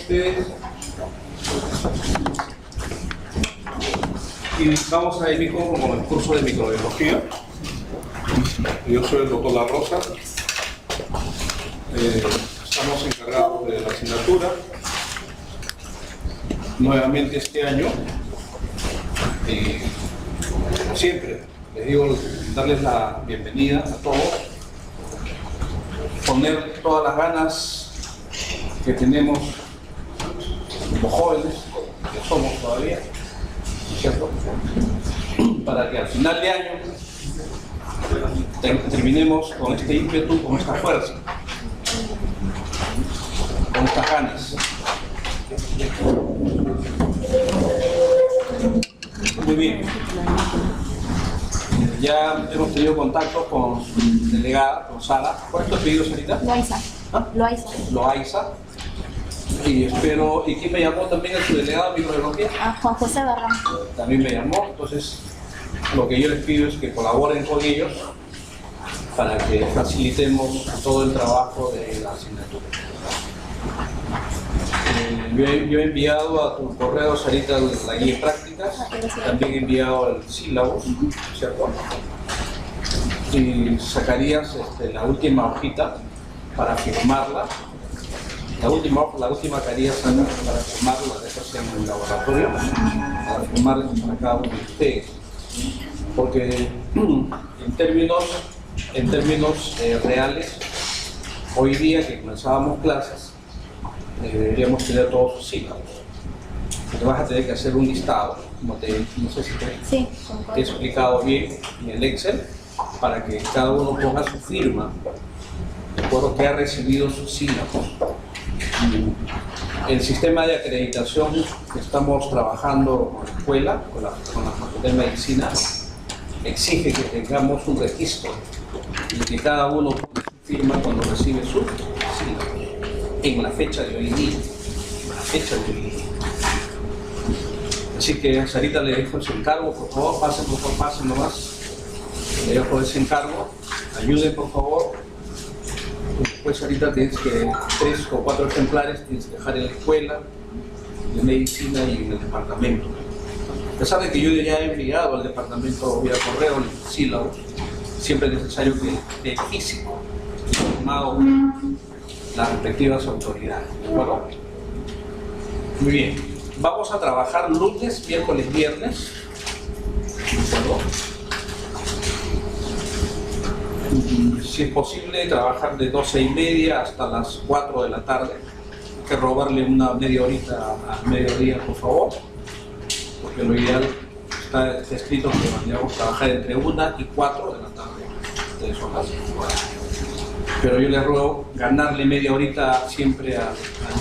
Y vamos a ir con el curso de microbiología. Yo soy el doctor La Rosa. Estamos encargados de la asignatura. Nuevamente este año. Como siempre, les digo, darles la bienvenida a todos. Poner todas las ganas que tenemos los jóvenes, que somos todavía, ¿cierto? Para que al final de año terminemos con este ímpetu, con esta fuerza, con estas ganas. Muy bien. Ya hemos tenido contacto con su delegada, con Sara. ¿Cuál es tu apellido, Sarita? Loaiza. ¿Ah? Loaiza. Loaiza. Y espero, ¿y quién me llamó también? ¿El su delegado de microbiología? Juan José Barrón. También me llamó. Entonces, lo que yo les pido es que colaboren con ellos para que facilitemos todo el trabajo de la asignatura. Yo he enviado a tu correo, Sarita, la guía de prácticas. También he enviado el sílabus, ¿cierto? Y sacarías la última hojita para firmarla. La última que harías para firmarla, la dejas en el laboratorio, para firmarla para cada uno de ustedes. Porque en términos reales, hoy día que comenzábamos clases, deberíamos tener todos sus sílabos. Te vas a tener que hacer un listado, como no sé si te he explicado bien en el Excel, para que cada uno ponga su firma, de acuerdo que ha recibido sus sílabos. El sistema de acreditación que estamos trabajando con la escuela, con la Facultad de Medicina, exige que tengamos un registro y que cada uno ponga su firma cuando recibe su sílabo. En la fecha de hoy día, Así que Sarita le dejo ese encargo, por favor, pasen nomás. Le dejo ese encargo, ayuden por favor. Después Sarita tienes que 3 o 4 ejemplares tienes que dejar en la escuela, de medicina y en el departamento. A pesar de que yo ya he enviado al departamento vía correo el sílabo, siempre es necesario que el físico firmado las respectivas autoridades, ¿de acuerdo? Muy bien. Vamos a trabajar lunes, miércoles, viernes, ¿de acuerdo? Si es posible, trabajar de 12:30 hasta las 4 de la tarde. Hay que robarle una media horita al mediodía, por favor, porque lo ideal está escrito que vamos a trabajar entre 1 y 4 de la tarde. Ustedes son las 4. Pero yo les ruego ganarle media horita siempre al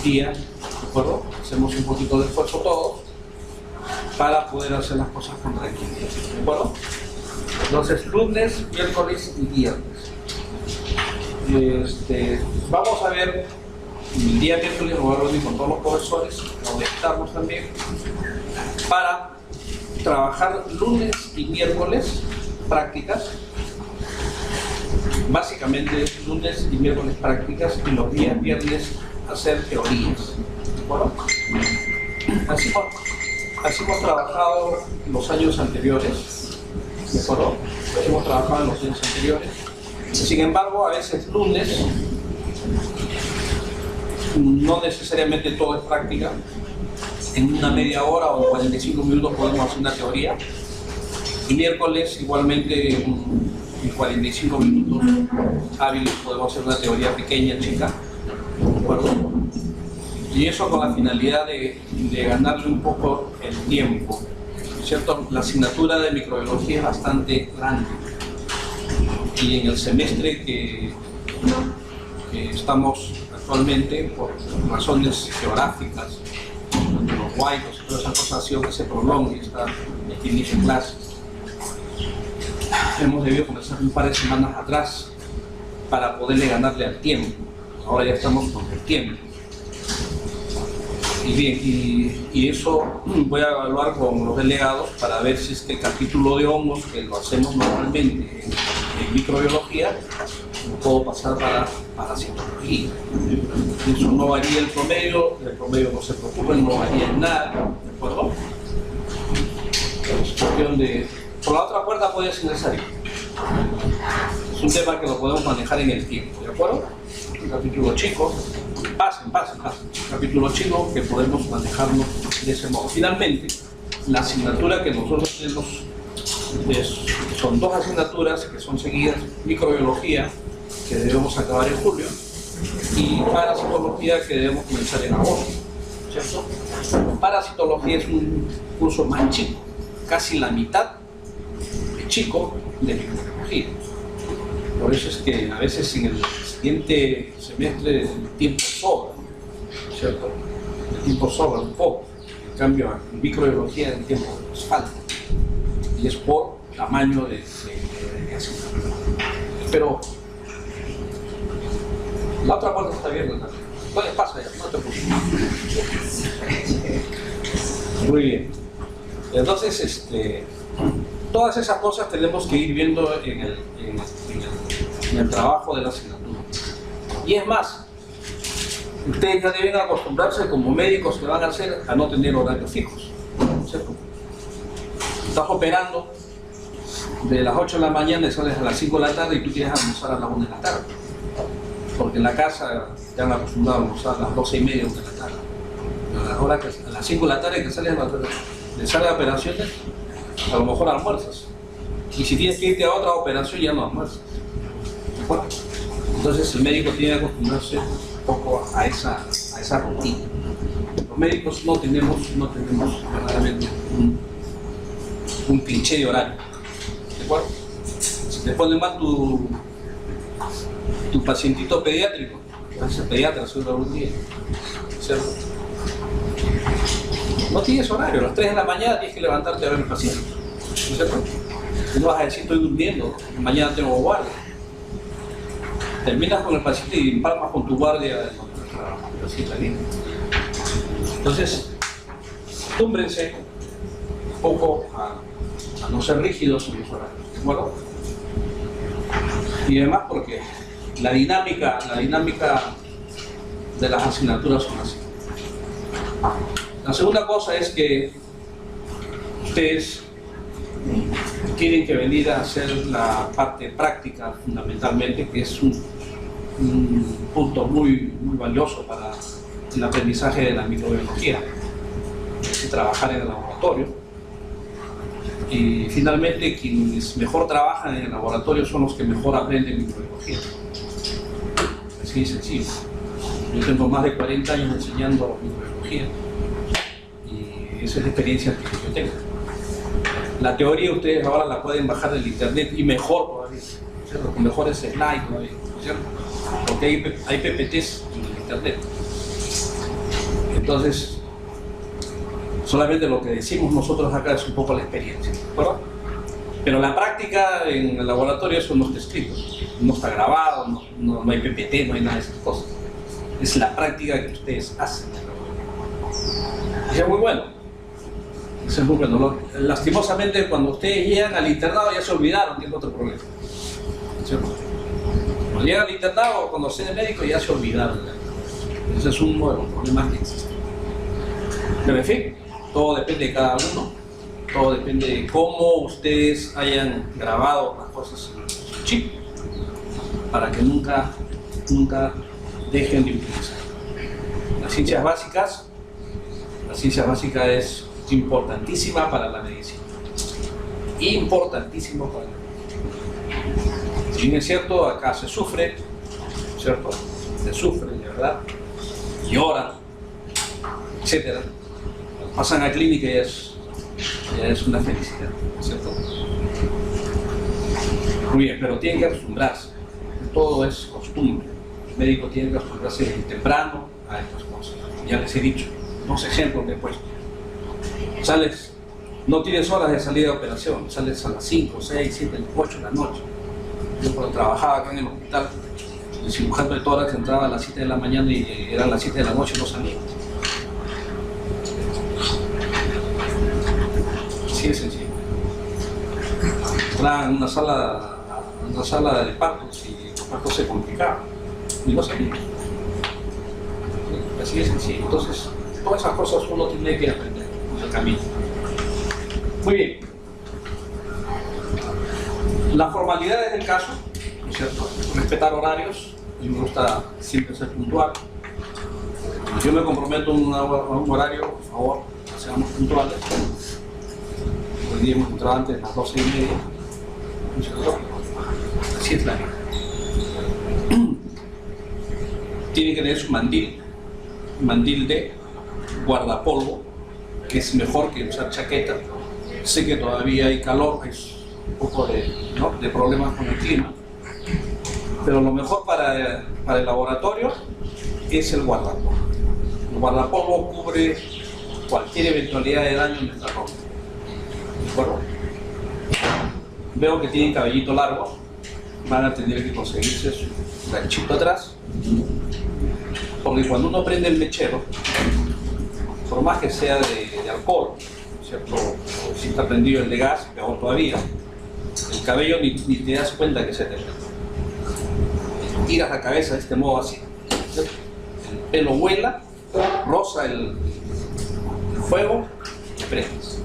día, ¿de acuerdo? Hacemos un poquito de esfuerzo todos para poder hacer las cosas con tranquilidad, ¿de acuerdo? Entonces, lunes, miércoles y viernes. Vamos a ver, el día miércoles voy a reunir con todos los profesores, conectarnos también, para trabajar lunes y miércoles prácticas. Básicamente lunes y miércoles prácticas y los días viernes hacer teorías. Bueno, así hemos trabajado en los años anteriores. ¿De acuerdo? Hemos trabajado en los años anteriores. Sin embargo, a veces lunes no necesariamente todo es práctica. En una media hora o 45 minutos podemos hacer una teoría. Y miércoles igualmente en 45 minutos hábiles podemos hacer una teoría pequeña, chica, ¿de acuerdo? Y eso con la finalidad de ganarle un poco el tiempo, ¿cierto? La asignatura de microbiología es bastante grande y en el semestre que estamos actualmente, por razones geográficas, los huaycos y todas esas cosas, ha sido que se prolongue este inicio de clases. Hemos debido comenzar un par de semanas atrás para poderle ganarle al tiempo. Ahora ya estamos con el tiempo. Y bien, y eso voy a evaluar con los delegados para ver si es que el capítulo de hongos, que lo hacemos normalmente en microbiología, no puedo pasar para parasitología. Eso no varía el promedio no se preocupen, no varía en nada, ¿de acuerdo? Es cuestión de... Por la otra puerta puedes ingresar ahí. Es un tema que lo podemos manejar en el tiempo, ¿de acuerdo? Un capítulo chico, pasen. Un capítulo chico que podemos manejarlo de ese modo. Finalmente, la asignatura que nosotros tenemos son dos asignaturas que son seguidas: microbiología, que debemos acabar en julio, y parasitología, que debemos comenzar en agosto, ¿cierto? Parasitología es un curso más chico, casi la mitad de chico de microbiología. Por eso es que a veces en el siguiente semestre el tiempo sobra, ¿cierto? El tiempo sobra un poco. En cambio, en microbiología el tiempo nos falta. Y es por tamaño de asignatura. Pero la otra parte está abierta también. Puedes pasar ya, no te preocupes. Muy bien. Entonces, todas esas cosas tenemos que ir viendo en el trabajo de la asignatura. Y es más, ustedes ya deben acostumbrarse como médicos que van a hacer a no tener horarios fijos, ¿cierto? Estás operando de las 8 de la mañana y sales a las 5 de la tarde y tú quieres almorzar a las 1 de la tarde. Porque en la casa ya han acostumbrado a almorzar a las 12:30 de la tarde. Pero a las 5 de la tarde que sales de sala de operaciones, a lo mejor almuerzas. Y si tienes que irte a otra operación, ya no almuerzas. ¿De acuerdo? Entonces el médico tiene que acostumbrarse un poco a esa rutina. Los médicos no tenemos verdaderamente un pinche de horario. ¿De acuerdo? Si te ponen mal tu pacientito pediátrico, vas a pediatra solo algún día, ¿cierto? No tienes horario, a las 3 de la mañana tienes que levantarte a ver al paciente, ¿no es cierto? Y no vas a decir estoy durmiendo, mañana tengo guardia. Terminas con el paciente y empalmas con tu guardia, así está bien. Entonces, acostúmbrense un poco a no ser rígidos en los horarios, ¿de acuerdo? Y además porque la dinámica de las asignaturas son así. La segunda cosa es que ustedes tienen que venir a hacer la parte práctica fundamentalmente, que es un punto muy valioso para el aprendizaje de la microbiología. Es trabajar en el laboratorio. Y finalmente quienes mejor trabajan en el laboratorio son los que mejor aprenden microbiología. Así de sencillo. Yo tengo más de 40 años enseñando microbiología y esa es la experiencia que yo tengo. La teoría ustedes ahora la pueden bajar del internet y mejor todavía, ¿cierto? Con mejores slides todavía, ¿cierto? Porque hay PPTs en el internet. Entonces, solamente lo que decimos nosotros acá es un poco la experiencia, ¿verdad? Pero la práctica en el laboratorio eso no está escrito, no está grabado, no hay PPT, no hay nada de esas cosas. Es la práctica que ustedes hacen. Eso es muy bueno. Eso es muy bueno. Lastimosamente, cuando ustedes llegan al internado ya se olvidaron que es otro problema, ¿cierto? Cuando llegan al internado, cuando sean de médico ya se olvidaron. Ese es un nuevo problema que existe. Pero en fin, todo depende de cada uno, todo depende de cómo ustedes hayan grabado las cosas en su chip, para que nunca dejen de utilizar. La ciencia básica es importantísima para la medicina, importantísimo para la medicina. Si bien es cierto, acá se sufre, ¿cierto? Se sufre, de verdad, lloran, etcétera. Pasan a clínica y ya es una felicidad, ¿cierto? Muy bien, pero tienen que acostumbrarse. Todo es costumbre. Los médicos tienen que acostumbrarse temprano a estas cosas. Ya les he dicho, 2 ejemplos que he puesto. Sales, no tienes horas de salida de operación, sales a las 5, 6, 7, 8 de la noche. Yo cuando trabajaba acá en el hospital, el cirujano de tórax entraba a las 7 de la mañana y eran las 7 de la noche y no salía. Así de sencillo. Entraban en una sala de partos y supuesto se complicaba y no sabía. Así de sencillo. Entonces, todas esas cosas uno tiene que aprender en el camino. Muy bien. Las formalidades del caso, ¿no es cierto? Respetar horarios. A mí me gusta siempre ser puntual. Yo me comprometo a un horario, por favor, seamos puntuales. Hoy día hemos entrado antes de las 12:30. ¿No es cierto? Así es la vida. Tiene que tener su mandil de guardapolvo, que es mejor que usar chaqueta. Sé que todavía hay calor, es un poco de problemas con el clima, pero lo mejor para el laboratorio es el guardapolvo. El guardapolvo cubre cualquier eventualidad de daño en nuestra ropa. ¿De acuerdo? Veo que tienen cabellito largo, van a tener que conseguirse su ganchito atrás, porque cuando uno prende el mechero, por más que sea de alcohol, ¿cierto? O si está prendido el de gas, peor todavía, el cabello ni te das cuenta que se te prende. Tiras la cabeza de este modo así, ¿cierto? El pelo vuela, roza el fuego y prendes.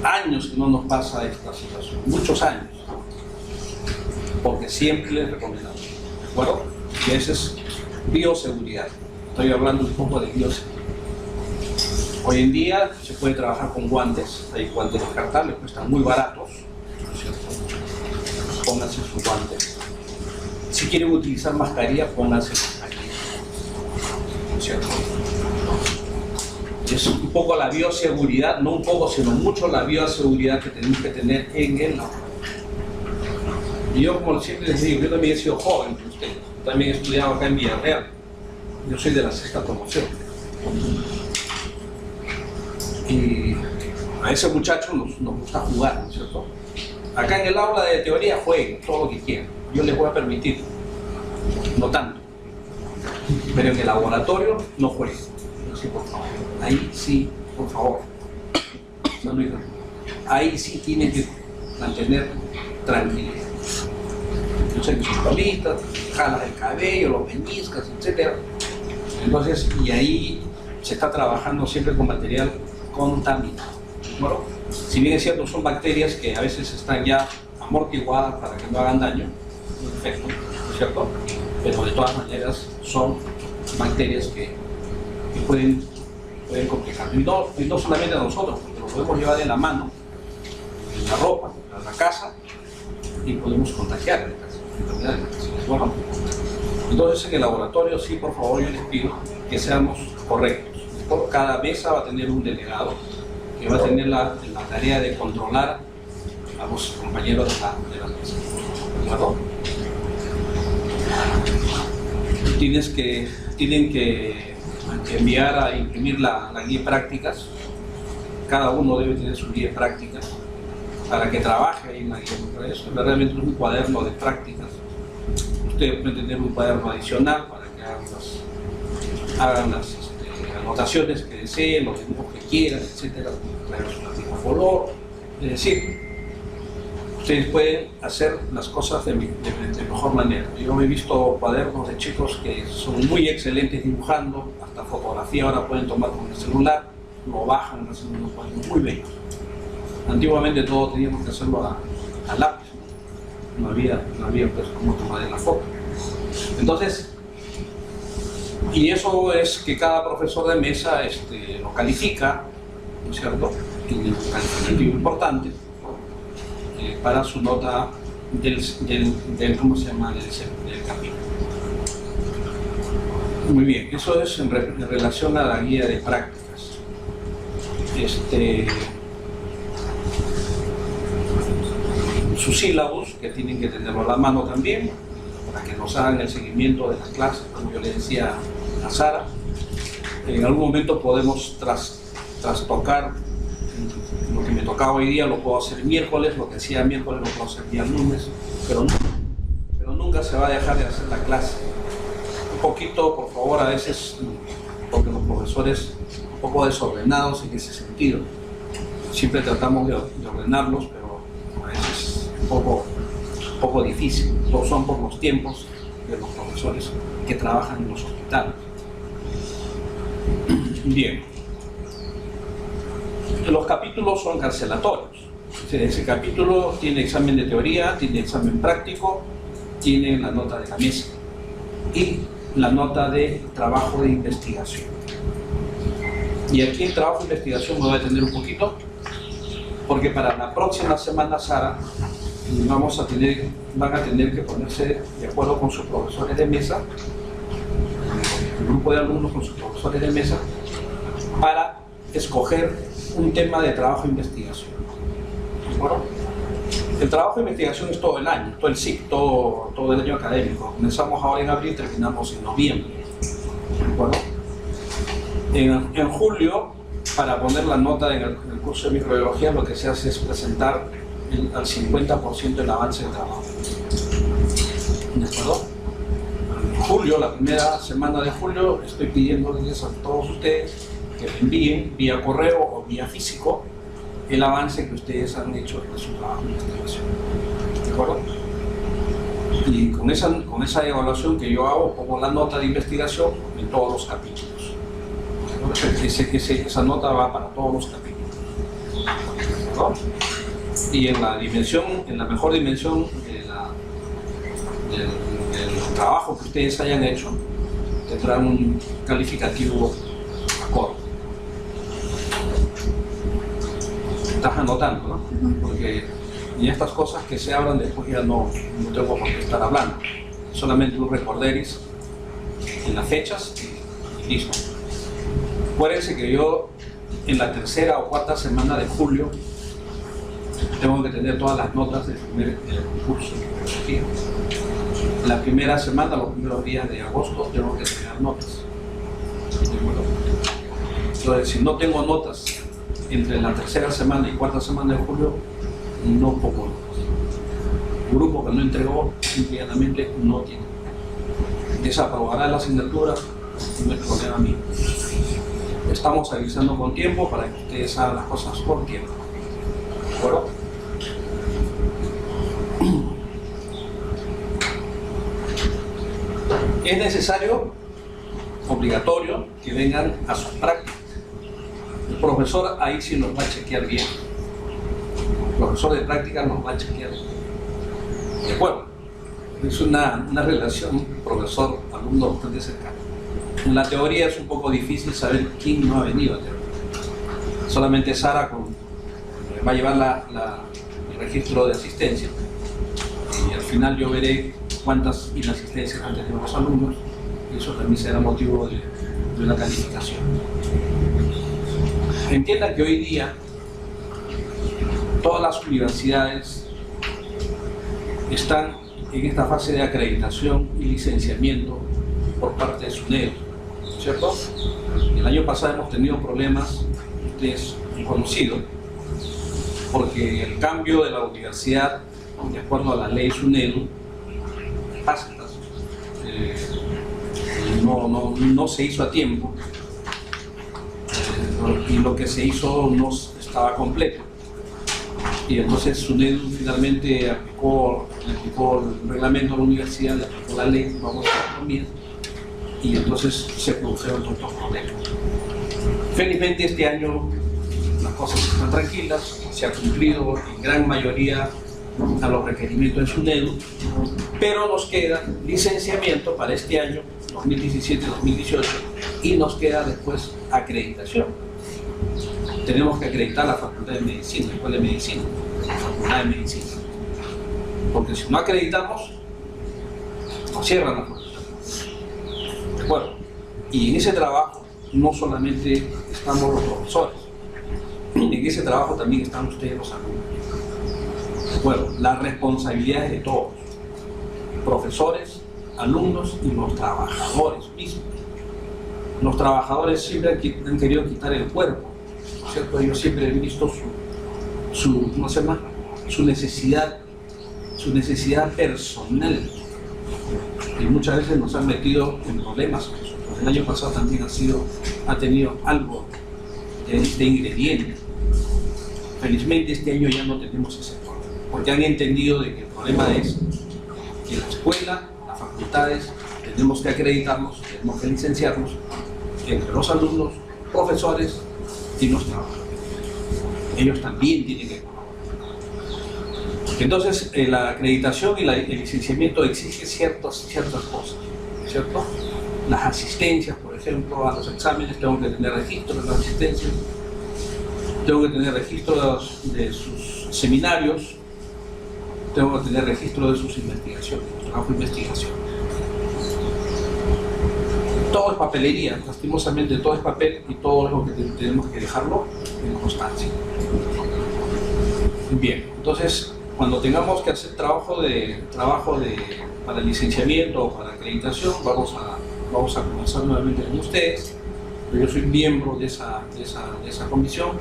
Años que no nos pasa esta situación, muchos años, porque siempre les recomendamos, ¿de acuerdo? Y esa es bioseguridad. Estoy hablando un poco de bioseguridad. Hoy en día se puede trabajar con guantes, hay guantes descartables, cuestan muy baratos, ¿no es cierto? Pónganse sus guantes. Si quieren utilizar mascarilla, pónganse mascarilla, ¿no es cierto? Es un poco la bioseguridad, no un poco, sino mucho la bioseguridad que tenemos que tener en el laboratorio. Y yo, como siempre les digo, yo también he sido joven que ustedes, también he estudiado acá en Villarreal. Yo soy de la 6ª promoción. Y a ese muchacho nos gusta jugar, ¿no es cierto? Acá en el aula de teoría jueguen todo lo que quieran. Yo les voy a permitir, no tanto. Pero en el laboratorio no jueguen. Sí, por favor. Ahí sí, por favor. Ahí sí tienen que mantener tranquilidad. Yo sé que son palistas, jalas el cabello, los meñiscas, etc. Entonces, y ahí se está trabajando siempre con material contaminado. Bueno, si bien es cierto, son bacterias que a veces están ya amortiguadas para que no hagan daño, perfecto, ¿no es cierto? Pero de todas maneras son bacterias que pueden complicar. Y no solamente a nosotros, porque lo podemos llevar de la mano, en la ropa, en la casa, y podemos contagiar en la casa, enfermedades. Bueno, entonces en el laboratorio sí, por favor, yo les pido que seamos correctos. Por cada mesa va a tener un delegado que va a tener la tarea de controlar a los compañeros de la mesa. ¿De acuerdo? Tienen que enviar a imprimir la guía de prácticas. Cada uno debe tener su guía de prácticas para que trabaje ahí en la guía. Eso realmente es un cuaderno de prácticas. Ustedes pueden tener un cuaderno adicional para que hagan las anotaciones que deseen, los dibujos que quieran, etcétera, traer su lápiz a color. Es decir, ustedes pueden hacer las cosas de mejor manera. Yo he visto cuadernos de chicos que son muy excelentes dibujando, hasta fotografía ahora pueden tomar con el celular, lo bajan, hacen unos cuadernos muy bellos. Antiguamente todo teníamos que hacerlo a lápiz, no había pues cómo tomar la foto. Entonces, y eso es que cada profesor de mesa lo califica, ¿no es cierto? Tiene un calificativo importante para su nota del ¿cómo se llama? Del capítulo. Muy bien, eso es en relación a la guía de prácticas. Sus sílabos, que tienen que tenerlo a la mano también, para que nos hagan el seguimiento de las clases, como yo le decía a Sara. En algún momento podemos trastocar lo que me tocaba hoy día, lo puedo hacer miércoles, lo que hacía miércoles lo puedo hacer día lunes, pero nunca se va a dejar de hacer la clase. Un poquito, por favor, a veces, porque los profesores un poco desordenados en ese sentido, siempre tratamos de ordenarlos, pero a veces un poco un poco difícil, son por los tiempos de los profesores que trabajan en los hospitales. Bien, los capítulos son cancelatorios. Ese capítulo tiene examen de teoría, tiene examen práctico, tiene la nota de la mesa y la nota de trabajo de investigación. Y aquí el trabajo de investigación me voy a detener un poquito, porque para la próxima semana, Sara, van a tener que ponerse de acuerdo con sus profesores de mesa, el grupo de alumnos con sus profesores de mesa, para escoger un tema de trabajo de investigación. ¿De acuerdo? El trabajo de investigación es todo el año, todo el ciclo, todo el año académico. Comenzamos ahora en abril y terminamos en noviembre. ¿De acuerdo? En julio, para poner la nota en el curso de microbiología, lo que se hace es presentar al 50% el avance del trabajo. ¿De acuerdo? En julio, la primera semana de julio, estoy pidiéndoles a todos ustedes que me envíen vía correo o vía físico el avance que ustedes han hecho en su trabajo de investigación. ¿De acuerdo? Y con esa evaluación que yo hago, pongo la nota de investigación en todos los capítulos. Esa nota va para todos los capítulos. ¿No? Y en la mejor dimensión del trabajo que ustedes hayan hecho, tendrán un calificativo acorde. Estás anotando, ¿no? Porque y estas cosas que se hablan después ya no tengo por qué estar hablando. Solamente un recorderis en las fechas y listo. Acuérdense que yo en la tercera o cuarta semana de julio tengo que tener todas las notas del primer curso de microbiología. La primera semana, los primeros días de agosto, tengo que tener notas. Entonces, si no tengo notas entre la tercera semana y cuarta semana de julio, no pongo notas. El grupo que no entregó, simplemente no tiene. Desaprobará la asignatura, no es problema mío. Estamos avisando con tiempo para que ustedes hagan las cosas con tiempo. ¿De acuerdo? Es necesario, obligatorio, que vengan a sus prácticas. El profesor ahí sí nos va a chequear bien. El profesor de práctica nos va a chequear bien. ¿De acuerdo? Es una relación profesor-alumno bastante cercana. En la teoría es un poco difícil saber quién no ha venido a teoría. Solamente Sara va a llevar el registro de asistencia y al final yo veré cuántas inasistencias han tenido los alumnos y eso también será motivo de la calificación. Entiendan que hoy día todas las universidades están en esta fase de acreditación y licenciamiento por parte de SUNEDU, ¿cierto? El año pasado hemos tenido problemas, ustedes han conocido, porque el cambio de la universidad, de acuerdo a la ley SUNEDU, no se hizo a tiempo y lo que se hizo no estaba completo. Y entonces SUNEDU finalmente aplicó el reglamento de la universidad, le aplicó la ley, vamos a economía, y entonces se produjeron todos estos problemas. Felizmente este año las cosas están tranquilas, se ha cumplido en gran mayoría a los requerimientos de SUNEDU, pero nos queda licenciamiento para este año, 2017-2018, y nos queda después acreditación. Tenemos que acreditar la Facultad de Medicina, la Escuela de Medicina, la Facultad de Medicina. Porque si no acreditamos, nos cierran la facultad. ¿De acuerdo? Y en ese trabajo no solamente estamos los profesores, en ese trabajo también están ustedes los alumnos. ¿De acuerdo? La responsabilidad es de todos, profesores, alumnos y los trabajadores mismos. Los trabajadores siempre han querido quitar el cuerpo, ¿cierto? Ellos siempre han visto su necesidad personal, y muchas veces nos han metido en problemas. El año pasado también ha tenido algo de este ingrediente. Felizmente este año ya no tenemos ese problema. porque han entendido de que el problema es que la escuela, las facultades, tenemos que acreditarnos, tenemos que licenciarnos entre los alumnos, profesores y los trabajadores. Ellos también tienen que colaborar. Entonces, la acreditación y el licenciamiento exige ciertas cosas, ¿cierto? Las asistencias, por ejemplo, a los exámenes, tengo que tener registro de las asistencias, tengo que tener registro de sus seminarios, tengo que tener registro de sus investigaciones, trabajo de investigación. Todo es papelería, lastimosamente todo es papel y todo es lo que tenemos que dejarlo en constancia. Bien, entonces cuando tengamos que hacer trabajo para licenciamiento o para acreditación, vamos a conversar nuevamente con ustedes. Yo soy miembro de esa comisión.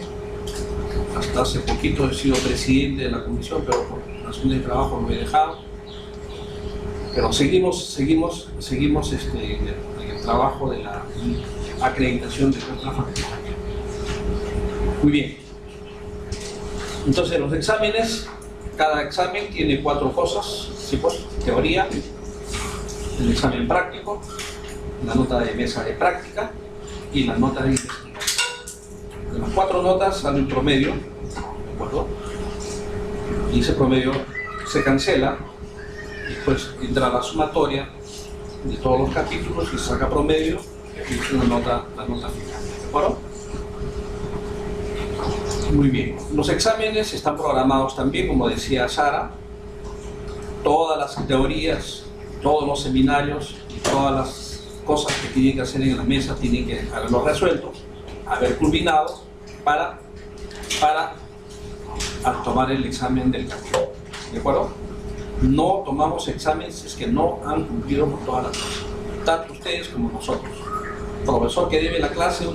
Hasta hace poquito he sido presidente de la comisión, pero por razones de trabajo lo he dejado. Pero seguimos en el trabajo de la acreditación de nuestra facultad. Muy bien. Entonces los exámenes, cada examen tiene 4 cosas, ¿sí? Pues, teoría, el examen práctico, la nota de mesa de práctica y la nota de investigación. De las 4 notas sale un promedio, ¿de acuerdo? Y ese promedio se cancela, y después entra la sumatoria de todos los capítulos y se saca promedio y es la nota final, ¿de acuerdo? Muy bien. Los exámenes están programados también, como decía Sara, todas las teorías, todos los seminarios y todas las cosas que tienen que hacer en la mesa tienen que haberlo resuelto, haber culminado para tomar el examen del capítulo, ¿de acuerdo? No tomamos exámenes que no han cumplido con todas las cosas, tanto ustedes como nosotros. El profesor que debe una clase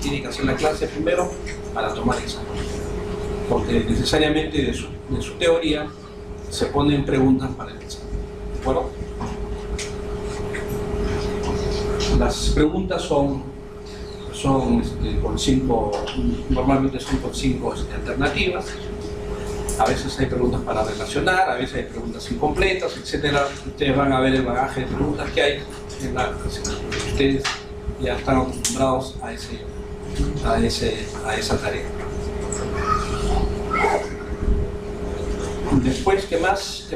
tiene que hacer la clase primero para tomar examen, porque necesariamente de su teoría se ponen preguntas para el examen, ¿de acuerdo? Las preguntas normalmente son con 5 alternativas. A veces hay preguntas para relacionar, a veces hay preguntas incompletas, etc. Ustedes van a ver el bagaje de preguntas que hay en la asignatura. Ustedes ya están acostumbrados a esa tarea. Después, ¿qué más?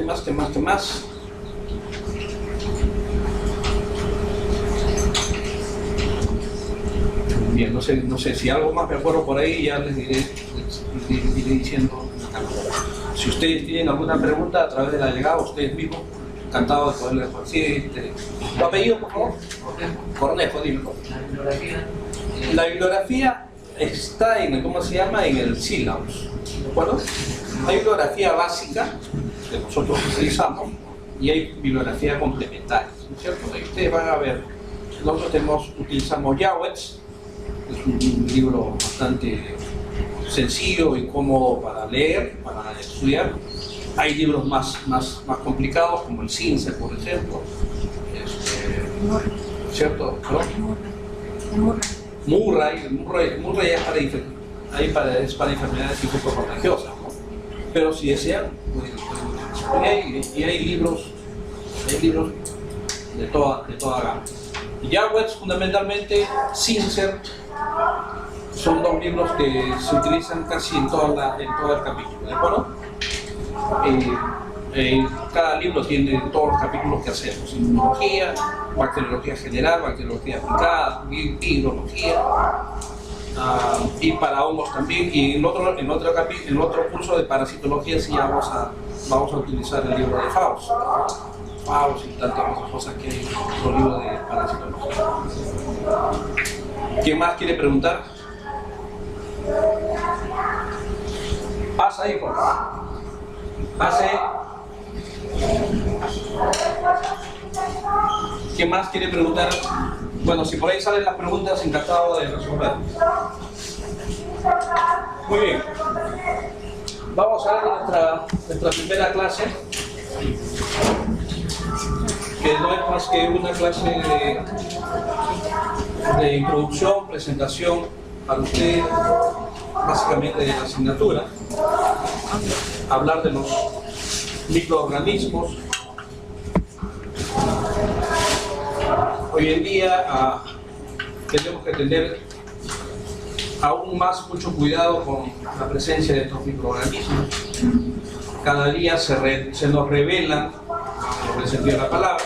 Bien, no sé si algo más me acuerdo por ahí, ya les diré diciendo. Si ustedes tienen alguna pregunta a través de la llegada, ustedes mismos, encantados de poderles decir. ¿Tu apellido, por favor? Cornejo, dime. La bibliografía está en el syllabus, ¿de acuerdo? Hay bibliografía básica que nosotros utilizamos y hay bibliografía complementaria, ¿no es cierto? Ahí ustedes van a ver, nosotros utilizamos Yawets, es un libro bastante sencillo y cómodo para leer, para estudiar. Hay libros más complicados como el CINCE, por ejemplo, ¿cierto? Murray es para enfermedades infectocontagiosas, ¿no? Pero si desean, y hay libros de toda gama. Yawets, fundamentalmente, CINCER, son 2 libros que se utilizan casi en todo el capítulo, ¿de acuerdo? Cada libro tiene todos los capítulos que hacemos: inmunología, bacteriología general, bacteriología aplicada, virología, y para hongos también. Y en otro curso de parasitología sí vamos a utilizar el libro de Faust y tantas otras cosas que hay en el libro de parasitología. ¿Quién más quiere preguntar? Pasa ahí, por favor. Pase. ¿Quién más quiere preguntar? Bueno, si por ahí salen las preguntas, encantado de resolver. Muy bien. Vamos a ver nuestra primera clase, que no es más que una clase de introducción, presentación para ustedes, básicamente de la asignatura. Hablar de los microorganismos. Hoy en día tenemos que tener aún más mucho cuidado con la presencia de estos microorganismos. Cada día se nos revelan, por el sentido de la palabra,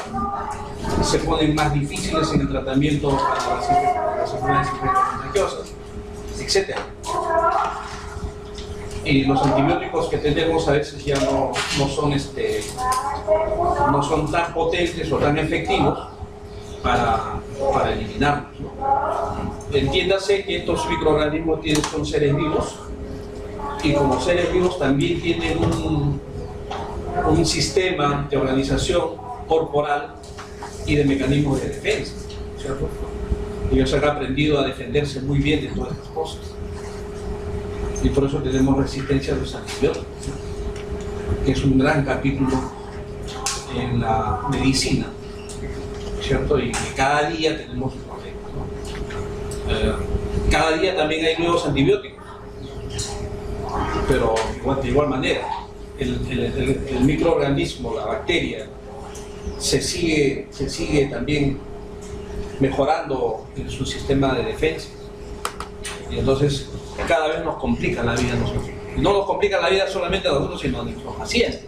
se ponen más difíciles en el tratamiento para las enfermedades contagiosas, etc. Y los antibióticos que tenemos a veces ya no son tan potentes o tan efectivos para eliminarlos, ¿no? Entiéndase que estos microorganismos son seres vivos, y como seres vivos también tienen un sistema de organización corporal y de mecanismos de defensa, ¿cierto? Ellos han aprendido a defenderse muy bien de todas estas cosas, y por eso tenemos resistencia a los antibióticos, que es un gran capítulo en la medicina, ¿cierto? Y cada día tenemos problemas, ¿no? Cada día también hay nuevos antibióticos, pero de igual manera el microorganismo, la bacteria, se sigue también mejorando en su sistema de defensa, y entonces cada vez nos complica la vida a nosotros. Y no nos complica la vida solamente a nosotros, sino a nuestros pacientes.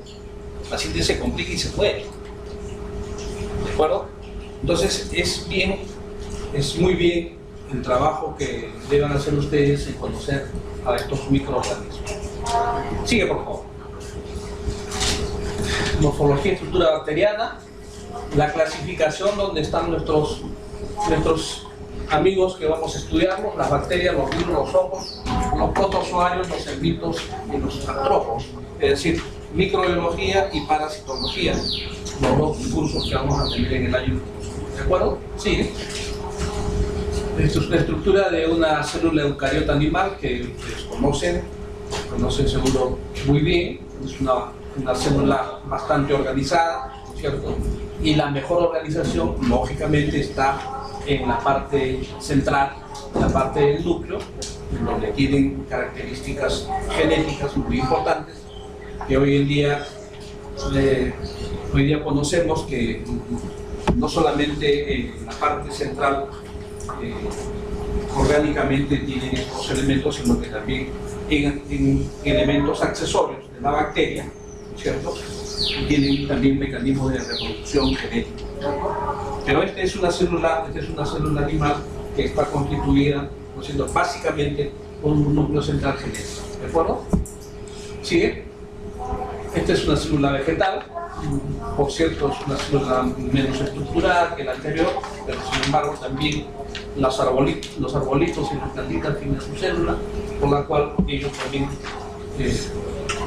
El paciente se complica y se muere, ¿de acuerdo? Entonces es muy bien el trabajo que deban hacer ustedes en conocer a estos microorganismos. Sigue, por favor. Morfología y estructura bacteriana, la clasificación donde están nuestros amigos que vamos a estudiarlos, las bacterias, los virus, los hongos, los protozoarios, los herbitos y los artrópodos, es decir, microbiología y parasitología, los dos cursos que vamos a tener en el año. ¿De acuerdo? Sigue. Esto es la estructura de una célula eucariota animal que ustedes conocen seguro muy bien. Es una célula bastante organizada, ¿cierto? Y la mejor organización, lógicamente, está en la parte central, en la parte del núcleo, donde tienen características genéticas muy importantes, que hoy en día conocemos que no solamente en la parte central orgánicamente tienen estos elementos, sino que también en elementos accesorios de la bacteria, ¿cierto? Y tienen también mecanismos de reproducción genética, ¿cierto? Pero esta es una célula animal que está constituida, ¿no es cierto?, básicamente por un núcleo central genético, ¿de acuerdo? ¿Sigue? Esta es una célula vegetal, por cierto es una célula menos estructurada que la anterior, pero sin embargo también los arbolitos y las plantitas tienen su célula, por la cual ellos también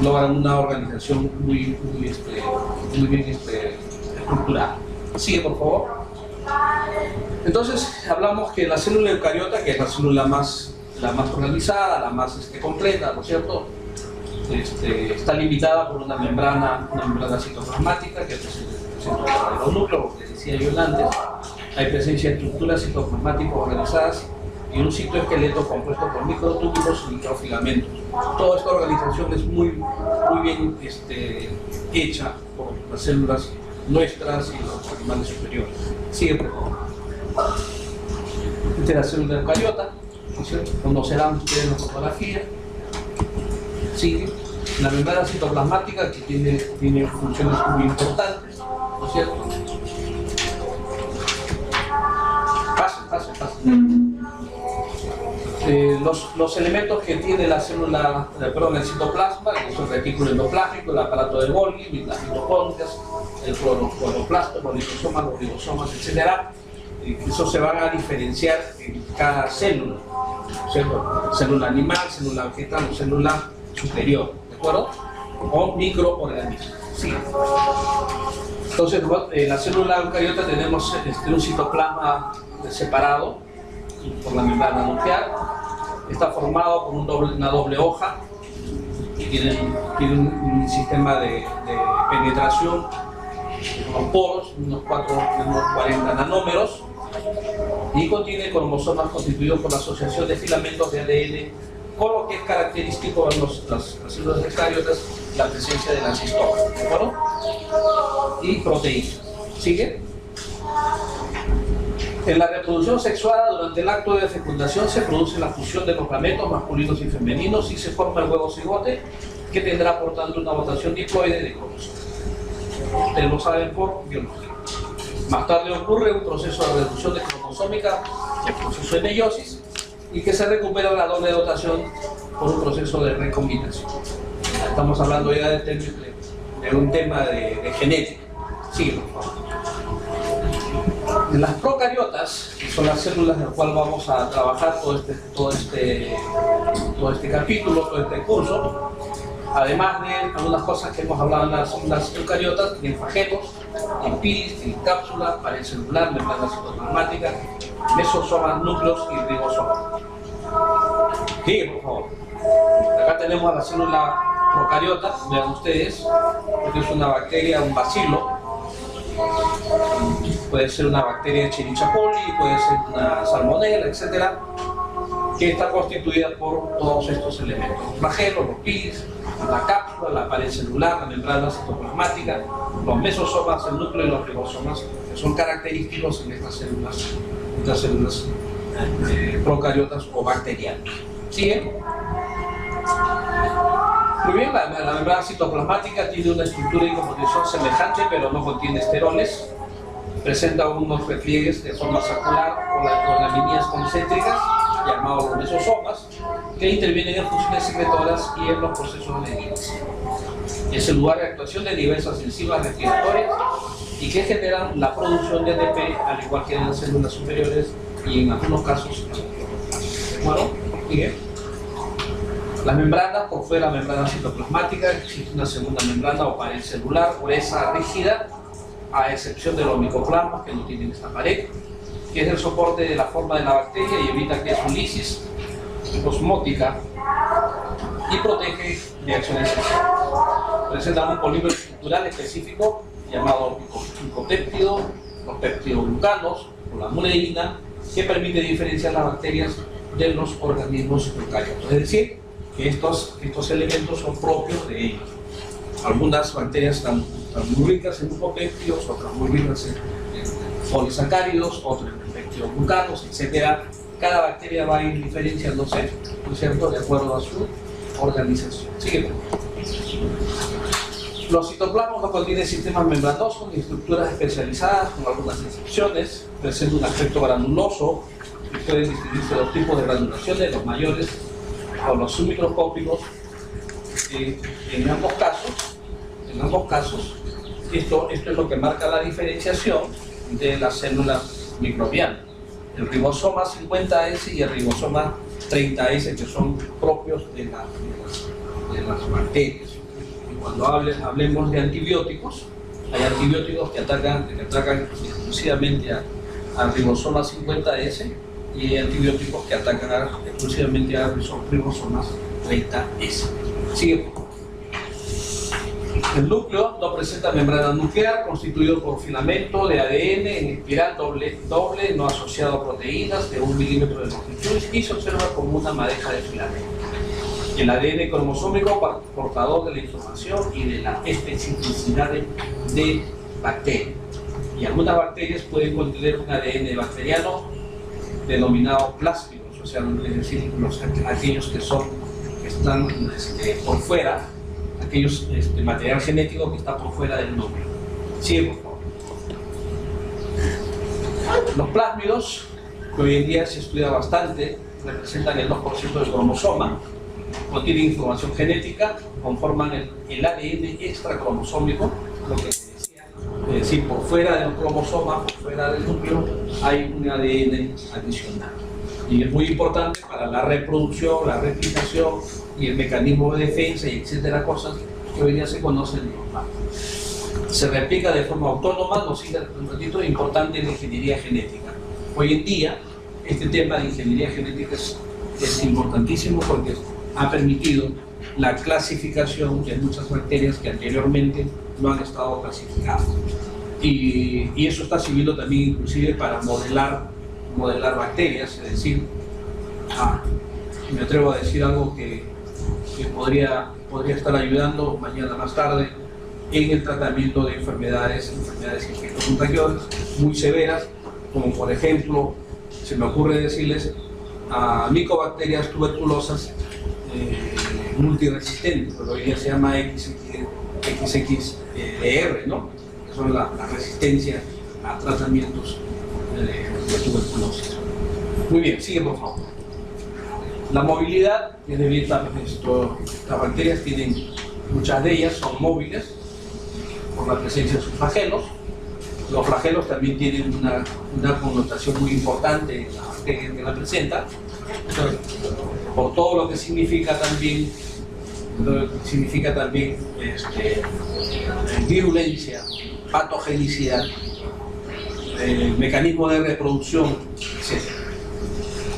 logran una organización muy bien estructurada. Sigue, por favor. Entonces hablamos que la célula eucariota, que es la célula más organizada, la más completa, ¿no es cierto?, está limitada por una membrana citoplasmática que presenta el núcleo, como les decía yo antes. Hay presencia de estructuras citoplasmáticas organizadas y un citoesqueleto compuesto por microtúbulos y microfilamentos. Toda esta organización es muy bien hecha por las células nuestras y los animales superiores. Sigue, por favor. Esta es la célula eucariota, ¿no es cierto? Conocerán ustedes la fotografía. Sigue. La membrana citoplasmática, que tiene funciones muy importantes, ¿no es cierto? Pasen. Los elementos que tiene la célula, el citoplasma, que es el retículo endoplásico, el aparato de Golgi, las mitocondrias, el cloroplasto, los lisosomas, los ribosomas, etc. Eso se van a diferenciar en cada célula, ¿cierto? Célula animal, célula vegetal o célula superior, ¿de acuerdo? O microorganismos. Sí. Entonces, la célula eucariota tenemos un citoplasma separado por la membrana nuclear. Está formado por una doble hoja, tiene un sistema de penetración, unos poros, unos 40 nanómeros, y contiene cromosomas constituidos por la asociación de filamentos de ADN, con lo que es característico en las células eucariotas, la presencia del ancistoma, ¿de acuerdo? Y proteínas. ¿Sigue? En la reproducción sexuada, durante el acto de fecundación, se produce la fusión de los gametos masculinos y femeninos y se forma el huevo cigote, que tendrá por tanto una dotación diploide de cromosomas. Ustedes lo saben por biología. Más tarde ocurre un proceso de reducción de cromosómica, el proceso de meiosis, y que se recupera la doble dotación por un proceso de recombinación. Estamos hablando ya de un tema de genética. Sigue, por favor. En las procariotas, que son las células en las cuales vamos a trabajar todo este capítulo, todo este curso, además de algunas cosas que hemos hablado en las eucariotas, tienen fagetos, tienen pilis, tienen cápsula, pared celular, membrana citoplasmática, mesosomas, núcleos y ribosomas. Sigue, por favor. Acá tenemos a la célula procariota, vean ustedes, esto es una bacteria, un bacilo. Puede ser una bacteria Escherichia coli, puede ser una salmonella, etcétera, que está constituida por todos estos elementos: los flagelos, los pilis, la cápsula, la pared celular, la membrana citoplasmática, los mesosomas, el núcleo y los ribosomas, que son característicos en estas células procariotas o bacterianas. ¿Sigue? Muy bien, la membrana citoplasmática tiene una estructura y composición semejante, pero no contiene esteroles. Presenta unos repliegues de forma circular con laminillas concéntricas, llamados los mesosomas, que intervienen en funciones secretoras y en los procesos de liberación. Es el lugar de actuación de diversas enzimas respiratorias y que generan la producción de ATP, al igual que en las células superiores y en algunos casos. Bueno, sigue. Las membranas, por fuera membrana citoplasmática, existe una segunda membrana o pared celular gruesa, rígida, a excepción de los micoplasmas que no tienen esta pared, que es el soporte de la forma de la bacteria y evita que su lisis osmótica y protege de acciones sexuales. Presenta un polímero estructural específico llamado micopéptido, los peptidoglucanos o la muleína, que permite diferenciar las bacterias de los organismos eucariotos. Es decir, que estos elementos son propios de ellos. Algunas bacterias están muy ricas en mucopéptidos, otras muy ricas en polisacáridos, otras en peptidoglucanos, etc. Cada bacteria va a ir diferenciándose, ¿no es cierto?, de acuerdo a su organización. Sigue. Los citoplasmas no contienen sistemas membranosos ni estructuras especializadas, con algunas excepciones. Presentan un aspecto granuloso y pueden distinguirse dos tipos de granulaciones, los mayores o los submicroscópicos. En ambos casos, esto es lo que marca la diferenciación de las células microbianas. El ribosoma 50S y el ribosoma 30S, que son propios de las bacterias. Y cuando hablemos de antibióticos, hay antibióticos que atacan exclusivamente al ribosoma 50S y hay antibióticos que atacan exclusivamente a los ribosomas 30S. Sigue. El núcleo no presenta membrana nuclear, constituido por filamento de ADN en espiral doble, no asociado a proteínas de 1 milímetro de longitud, y se observa como una madeja de filamento. El ADN cromosómico portador de la información y de la especificidad de bacterias. Y algunas bacterias pueden contener un ADN bacteriano denominado plásmidos, o sea, es decir, aquellos que están por fuera, aquellos material genético que está por fuera del núcleo. Sigue, por favor. Los plásmidos, que hoy en día se estudia bastante, representan el 2% del cromosoma, contienen información genética, conforman el ADN extracromosómico, lo que se decía, es decir, por fuera del cromosoma, por fuera del núcleo, hay un ADN adicional. Y es muy importante para la reproducción, la replicación y el mecanismo de defensa y etcétera, cosas que hoy día se conocen en los humanos. Se replica de forma autónoma, nos sigue un ratito importante en la ingeniería genética. Hoy en día, este tema de ingeniería genética es importantísimo porque ha permitido la clasificación de muchas bacterias que anteriormente no han estado clasificadas. Y eso está sirviendo también inclusive para modelar bacterias, es decir, me atrevo a decir algo que que podría estar ayudando mañana más tarde en el tratamiento de enfermedades infectocontagiosas muy severas, como por ejemplo, se me ocurre decirles, a micobacterias tuberculosas multiresistentes, pero hoy día se llama XXR, ¿no? Que son la resistencia a tratamientos de tuberculosis. Muy bien, sigue por favor. La movilidad es debido a esto. Las bacterias tienen, muchas de ellas son móviles por la presencia de sus flagelos. Los flagelos también tienen una connotación muy importante en las bacterias que la presentan, por todo lo que significa también, virulencia, patogenicidad, mecanismo de reproducción, etc.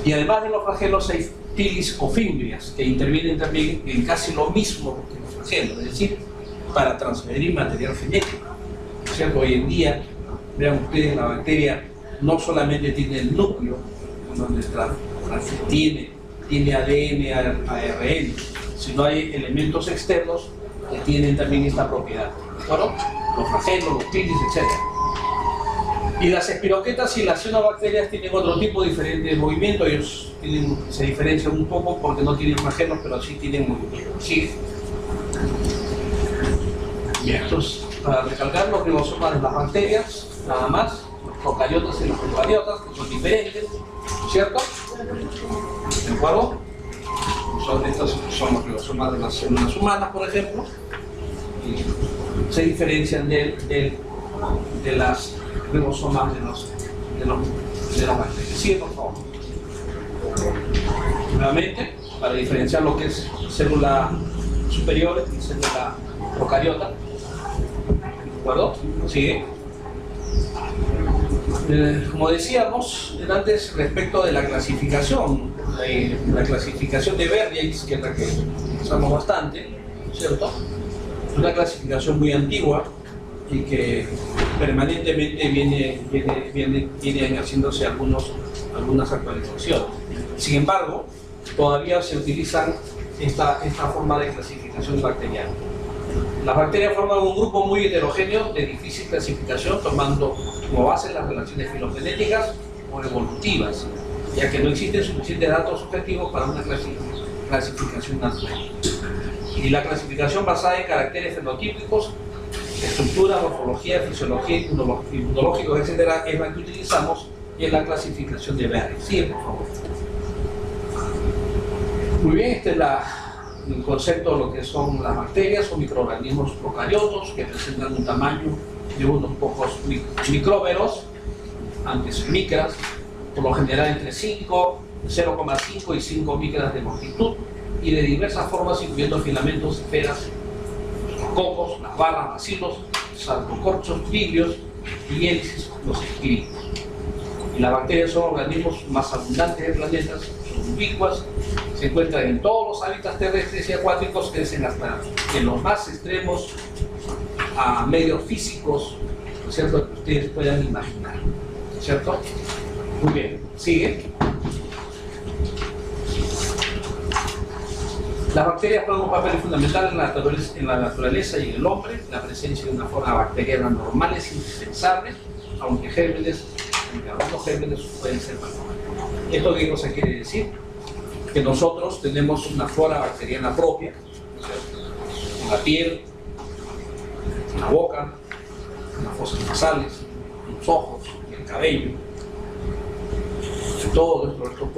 Y además de los flagelos hay tilis o fimbrias que intervienen también en casi lo mismo que los flagelos, es decir, para transferir material genético. ¿Cierto? Hoy en día, vean ustedes, la bacteria no solamente tiene el núcleo, donde tiene ADN, ARN, sino hay elementos externos que tienen también esta propiedad. ¿Claro? Los flagelos, los tilis, etc. Y las espiroquetas y las cianobacterias tienen otro tipo diferente de movimiento. Ellos se diferencian un poco porque no tienen flagelos, pero sí tienen movimiento. ¿Sí? Bien, entonces, para recalcar los ribosomas de las bacterias, nada más, los procariotas y los eucariotas, que son diferentes, ¿cierto? ¿De acuerdo? Estos son los ribosomas de las células humanas, por ejemplo, y se diferencian de las ribosomas de las bacterias. Sigue, por favor. Nuevamente, para diferenciar lo que es célula superior y célula procariota. ¿De acuerdo? Sigue. Como decíamos antes respecto de la clasificación de Bergiais, que es la que usamos bastante, ¿cierto? Es una clasificación muy antigua y que permanentemente viene haciéndose algunas actualizaciones. Sin embargo, todavía se utilizan esta forma de clasificación bacteriana. Las bacterias forman un grupo muy heterogéneo de difícil clasificación, tomando como base las relaciones filogenéticas o evolutivas, ya que no existen suficientes datos objetivos para una clasificación natural. Y la clasificación basada en caracteres fenotípicos, estructura, morfología, fisiología, inmunológicos, etc., es la que utilizamos en la clasificación de Bergiais. Sí, por favor. Muy bien, este es el concepto de lo que son las bacterias. Son microorganismos procariotos que presentan un tamaño de unos pocos micrómeros, antes micras, por lo general entre 0,5 y 5 micras de longitud, y de diversas formas, incluyendo filamentos, esferas, los cocos, las barras, bacilos, sarcocorchos, vidrios y hélices, los esquiricos. Y las bacterias son organismos más abundantes del planeta, son ubicuas, se encuentran en todos los hábitats terrestres y acuáticos, crecen hasta en los más extremos a medios físicos, ¿cierto?, que ustedes puedan imaginar, ¿cierto? Muy bien, sigue. Las bacterias juegan un papel fundamental en la naturaleza y en el hombre. La presencia de una flora bacteriana normal es indispensable, aunque algunos gérmenes pueden ser patogénicos. ¿Esto qué cosa quiere decir? Que nosotros tenemos una flora bacteriana propia, ¿cierto?, en la piel, en la boca, en las fosas nasales, en los ojos, en el cabello, en todo nuestro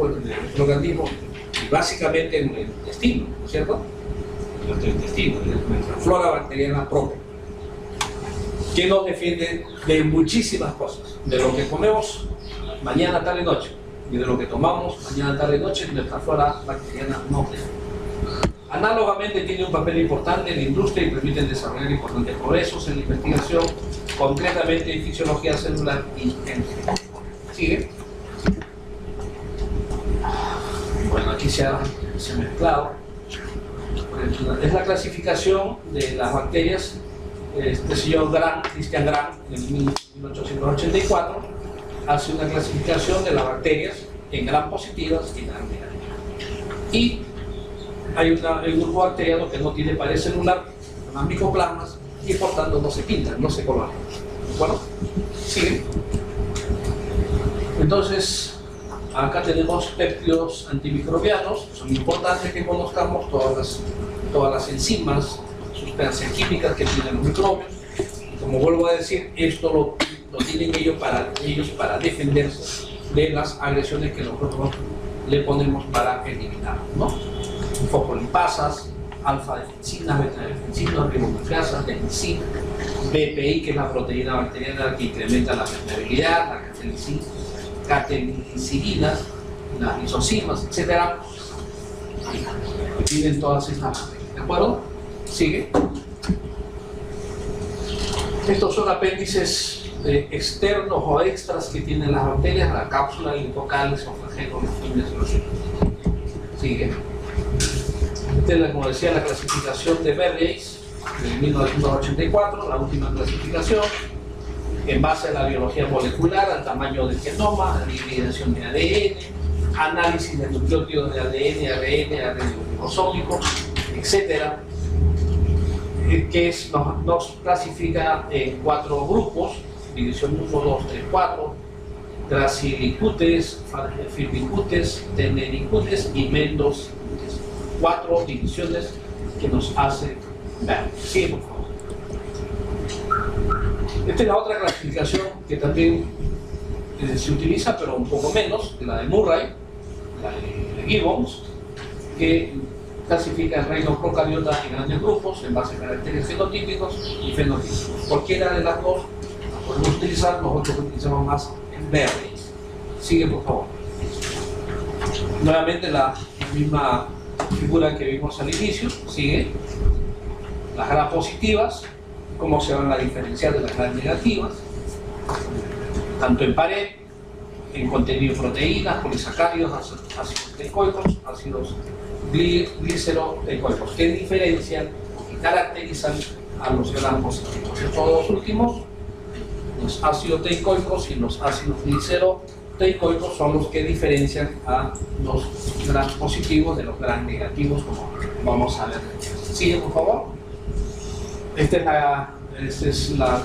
organismo, y básicamente en el intestino, ¿no es cierto? En nuestro intestino, en nuestra flora bacteriana propia, que nos defiende de muchísimas cosas, de lo que comemos mañana, tarde y noche, y de lo que tomamos mañana, tarde y noche, nuestra flora bacteriana no defiende. Análogamente tiene un papel importante en la industria y permite desarrollar importantes progresos en la investigación, concretamente en fisiología celular y en genética. ¿Sigue? Bueno, aquí se ha mezclado. Es la clasificación de las bacterias. Este señor Christian Gram, en 1884, hace una clasificación de las bacterias en gram positivas y gram negativas. Y hay un grupo bacteriano que no tiene pared celular, más micoplasmas, y por tanto no se pintan, no se coloran. ¿De acuerdo? Sigue. Entonces, acá tenemos péptidos antimicrobianos. Son importantes que conozcamos todas las enzimas, sustancias químicas que tienen los microbios. Y como vuelvo a decir, esto lo tienen ellos para defenderse de las agresiones que nosotros le ponemos para eliminarlos, ¿no? Fosfolipasas, alfa-defensinas, beta-defensinas, ribonucleasas, defensina, BPI, que es la proteína bacteriana que incrementa la permeabilidad, la catenicilinas, las lisocimas, etc. Tienen todas estas bacterias, ¿de acuerdo? Sigue. Estos son apéndices externos o extras que tienen las bacterias, la cápsula, linfocales, o flagelos, los fines y los hilos. Sigue. Esta es, como decía, la clasificación de Berreis de 1984, la última clasificación, en base a la biología molecular, al tamaño del genoma, a la hibridación de ADN, análisis de nucleótidos de ADN, ARN ribosómico, etc. Que nos clasifica en 4 grupos: división 1, 2, 3, 4, Gracillicutes, Firmicutes, Tenericutes y Mendocicutes. 4 divisiones que nos hace ver. Sí, por favor. Esta es la otra clasificación que también se utiliza, pero un poco menos, la de Murray, la de Gibbons, que clasifica el reino procariota en grandes grupos en base a caracteres fenotípicos y fenotípicos. Cualquiera de las dos las podemos utilizar, nosotros utilizamos más en Berreis. Sigue, por favor. Nuevamente la misma figura que vimos al inicio. Sigue. Las gram positivas, cómo se van a diferenciar de las gram negativas, tanto en pared, en contenido de proteínas, polisacáridos, ácidos teicoicos, ácidos gliceroteicoicos, que diferencian y caracterizan a los gram positivos. Estos dos últimos, los ácidos teicoicos y los ácidos gliceroteicoicos, son los que diferencian a los gram positivos de los gram negativos, como vamos a ver. Sigue, por favor.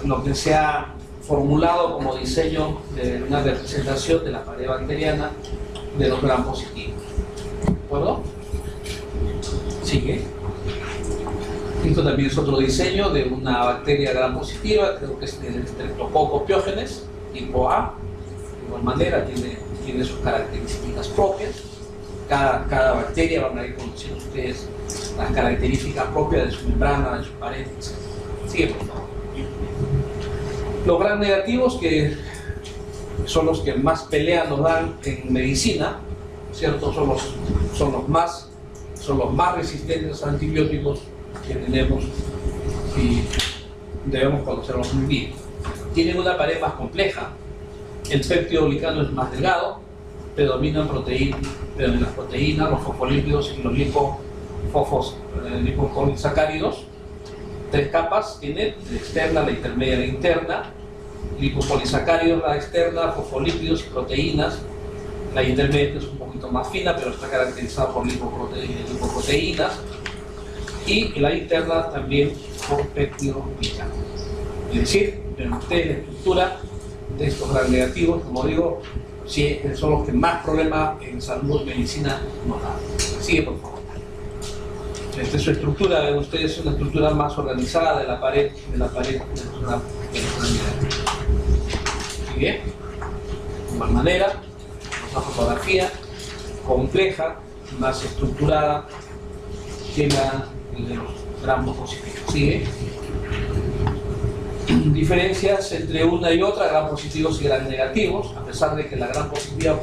Lo que se ha formulado como diseño de una representación de la pared bacteriana de los gram positivos. ¿De acuerdo? Sigue. Esto también es otro diseño de una bacteria gram positiva, creo que es el Streptococcus pyogenes, tipo A. De igual manera, tiene sus características propias. Cada bacteria, van a ir conociendo ustedes las características propias de su membrana, de su pared, etc. Sigue, por favor. Los gram negativos, que son los que más pelea nos dan en medicina, ¿cierto? Son los más resistentes a antibióticos que tenemos y debemos conocerlos muy bien. Tienen una pared más compleja. El péptido glicano es más delgado, predominan las proteínas, los fosfolípidos y los lipopolisacáridos. 3 capas tiene: la externa, la intermedia y la interna. Lipopolisacáridos, la externa, fosfolípidos y proteínas. La intermedia es un poquito más fina, pero está caracterizada por lipoproteínas. Y la interna también por péptido glicano. Es decir, ven ustedes la estructura de estos gram negativos, como digo, sí, son los que más problemas en salud y medicina nos dan. Sigue, por favor. Esta es su estructura, ven ustedes, una estructura más organizada de la pared de los gram negativos. Sigue. De igual manera, una fotografía compleja, más estructurada que la de los gram positivos. Sigue. Diferencias entre una y otra, gram positivos y gram negativos, a pesar de que la gram positiva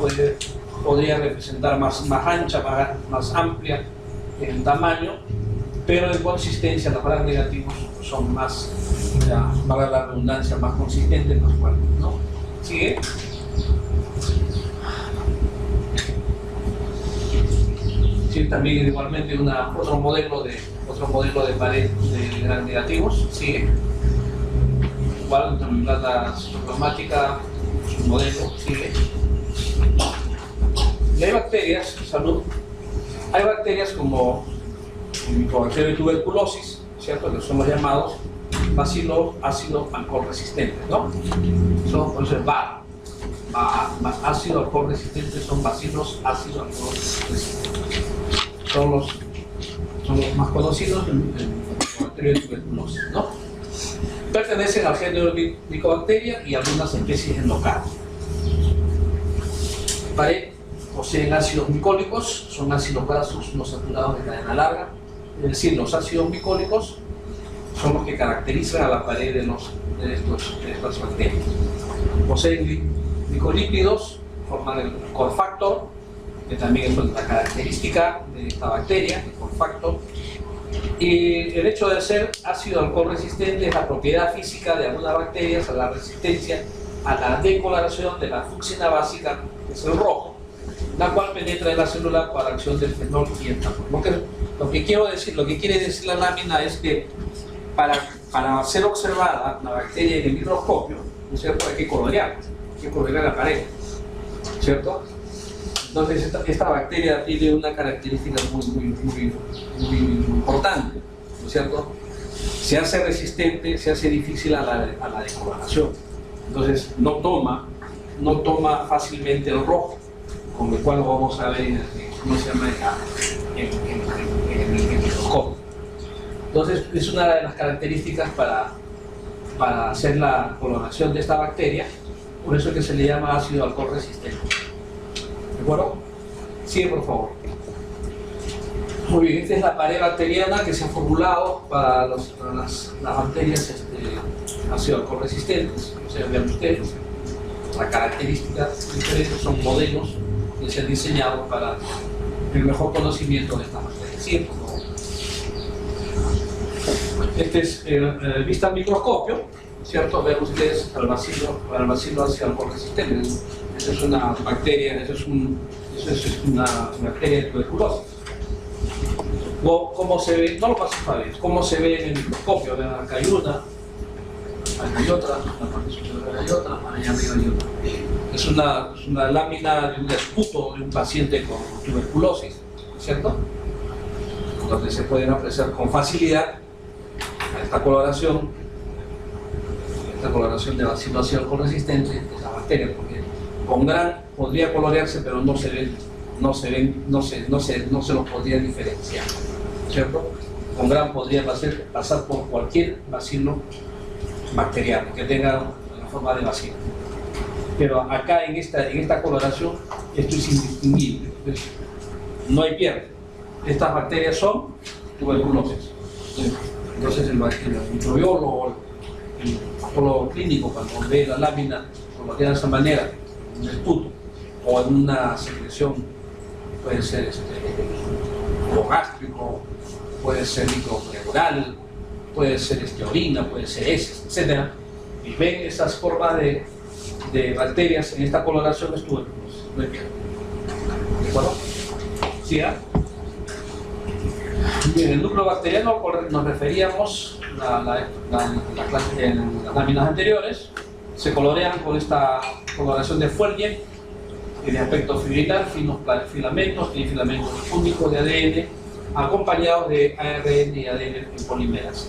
podría representar más ancha, más amplia en tamaño, pero en consistencia los gram negativos son más, para la redundancia, más consistentes, más fuertes, ¿no? ¿Sigue? Sí, también igualmente otro modelo de pared de gram negativos. ¿Sigue? Igual la citoplasmática, su modelo. Sigue. Y hay bacterias, salud. Hay bacterias como micobacterias de tuberculosis, ¿cierto? Que son los llamados bacilos ácido alcohol resistentes, ¿no? Son, entonces, ácido alcohol resistentes son bacilos ácido alcohol resistentes. Son los más conocidos en micobacterias de tuberculosis, ¿no? Pertenecen al género Mycobacteria y algunas especies endocárnicas. Poseen ácidos micólicos, son ácidos grasos no saturados de cadena larga, es decir, los ácidos micólicos son los que caracterizan a la pared de estas bacterias. Poseen glicolípidos, forman el cofactor, que también es otra característica de esta bacteria, el cofactor. Y el hecho de ser ácido alcohol resistente es la propiedad física de algunas bacterias a la resistencia a la decoloración de la fucsina básica, que es el rojo, la cual penetra en la célula por acción del fenol y ethanol. Lo que quiere decir la lámina es que para ser observada la bacteria en el microscopio, ¿no es cierto?, hay que colorear la pared, ¿cierto? Entonces esta bacteria tiene una característica muy importante, ¿no es cierto? Se hace resistente, se hace difícil a la decoloración. Entonces no toma fácilmente el rojo, con el cual lo vamos a ver en el microscopio. Entonces es una de las características para hacer la coloración de esta bacteria, por eso es que se le llama ácido alcohol resistente. ¿De acuerdo? Sigue, por favor. Muy bien, esta es la pared bacteriana que se ha formulado para las bacterias ácido alcohol resistentes. O sea, vean ustedes, las características diferentes son modelos que se han diseñado para el mejor conocimiento de estas bacterias. Sigue, por favor. Este es vista al microscopio, ¿cierto? Ven ustedes al bacilo ácido alcohol resistente. Esa es una bacteria, esa es una bacteria de tuberculosis. ¿Cómo se ve? No lo pases para ver. ¿Cómo se ve en el microscopio? Vean, acá hay una, acá hay otra, la parte superior hay otra, allá arriba hay otra. Es una lámina de un esputo de un paciente con tuberculosis, ¿cierto? Donde se pueden apreciar con facilidad esta coloración de bacilo ácido alcohol resistente de esa bacteria, porque con gran podría colorearse, pero no se los podría diferenciar, ¿cierto? Con gran podría pasar por cualquier bacilo bacteriano que tenga la forma de bacilo, pero acá en esta coloración esto es indistinguible, no hay pierde. Estas bacterias son tuberculosis. Entonces el microbiólogo, el patólogo clínico, cuando ve la lámina coloreada de esa manera, en un esputo o en una secreción, puede ser jugo gástrico, puede ser micropleural, puede ser orina, puede ser heces, etc. Y ven esas formas de bacterias en esta coloración, es tuberculosis. No hay pierde. ¿De acuerdo? ¿Siga? Bien, el núcleo bacteriano nos referíamos en las láminas anteriores. Se colorean con esta coloración de Fourier, de aspecto fibrilar, finos filamentos, tienen filamentos únicos de ADN, acompañados de ARN y ADN en polimeras.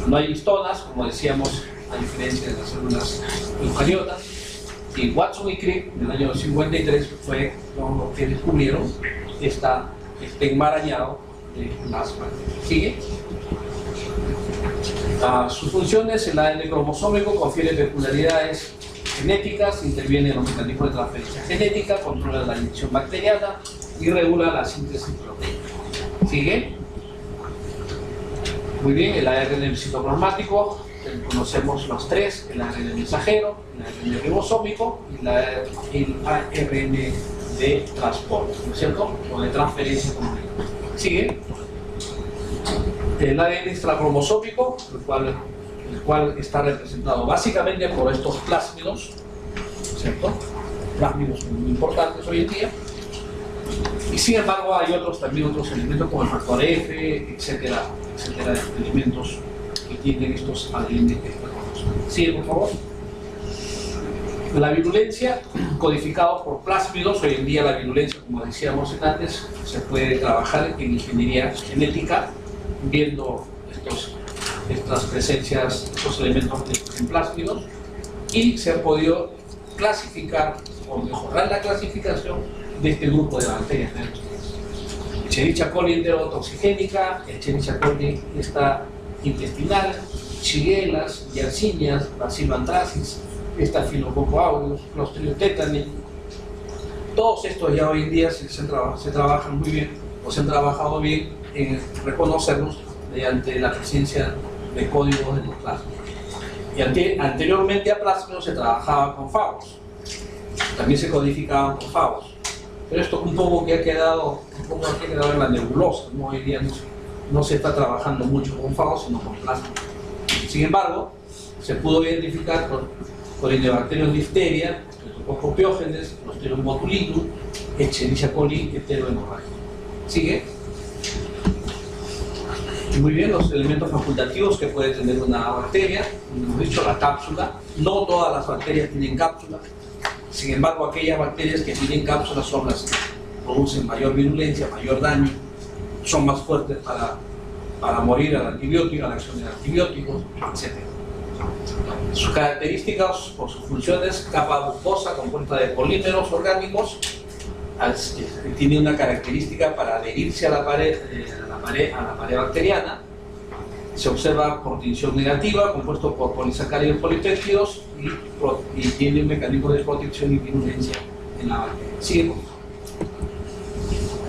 No hay histonas, como decíamos, a diferencia de las células eucariotas. Y Watson y Crick, en el año 53, fue los que descubrieron este enmarañado de las bacterias. ¿Sigue? Sus funciones: el ADN cromosómico confiere peculiaridades genéticas, interviene en los mecanismos de transferencia genética, controla la división bacteriana y regula la síntesis proteica. ¿Sigue? Muy bien, el ARN citoplasmático, conocemos los tres: el ARN mensajero, el ARN ribosómico y el ARN de transporte, ¿no es cierto? O de transferencia. ¿Sigue? El ADN extracromosómico, el cual está representado básicamente por estos plásmidos, ¿cierto? Plásmidos muy importantes hoy en día. Y sin embargo hay también otros elementos como el factor F, etcétera, elementos que tienen estos ADN extracromosómicos. Sigue, por favor. La virulencia, codificados por plásmidos. Hoy en día la virulencia, como decíamos antes, se puede trabajar en ingeniería genética viendo estas presencias, estos elementos en plásmidos, y se ha podido clasificar o mejorar la clasificación de este grupo de bacterias. Escherichia coli enterotoxigénica, Escherichia coli intestinal, Shigella, Yersinia, Bacillus anthracis, Staphylococcus aureus, Clostridium tetani. Todos estos ya hoy en día se trabajan muy bien, o se han trabajado bien en reconocerlos mediante la presencia de códigos de los plásmidos. Y anteriormente a plásmidos se trabajaba con fagos, también se codificaban con fagos, pero esto un poco que ha quedado en la nebulosa, ¿no? Hoy día no se está trabajando mucho con fagos, sino con plásmidos. Sin embargo, se pudo identificar con Corynebacterium diphtheria, Streptococcus, Clostridium botulinum, Escherichia coli enterohemorrágica. ¿Sigue? Muy bien, los elementos facultativos que puede tener una bacteria, como hemos dicho, la cápsula. No todas las bacterias tienen cápsula. Sin embargo, aquellas bacterias que tienen cápsula son las que producen mayor virulencia, mayor daño, son más fuertes para morir al antibiótico, a la acción de antibióticos, etc. Sus características o sus funciones: capa mucosa compuesta de polímeros orgánicos, tiene una característica para adherirse a la pared bacteriana. Se observa por tinción negativa, compuesto por polisacáridos polipéptidos, y tiene un mecanismo de protección y virulencia en la bacteria. Seguimos.